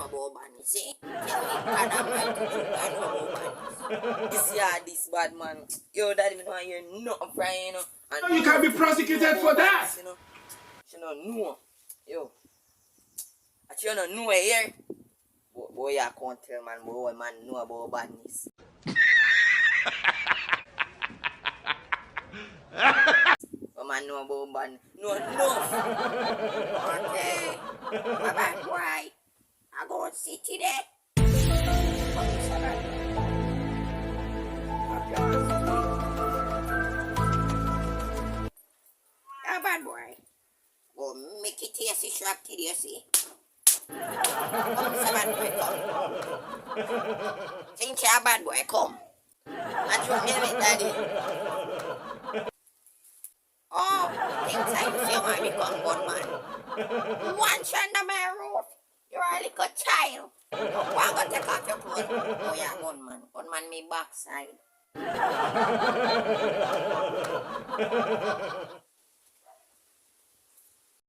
about bunny, see? Tell me, God, I'm right to you, I know about bunny. This yard, this bad man. Yo, daddy, me don't hear nothing from you, know. And You can't be prosecuted for that. You know? You don't know. Yo. But you don't know here. Boy, I can't tell man, boy, man know about badness. Man know about badness. No, enough. Okay. My bad boy. I go to city there. A bad boy. Go make it tasty sharp till you see. Come, bad boy, come. Think you're a bad boy, come. And you hear me, daddy. Oh, things I feel I become gunman. One shot on my roof. You're a little child. Why go take off your clothes? Oh, yeah, gunman. Gunman me backside.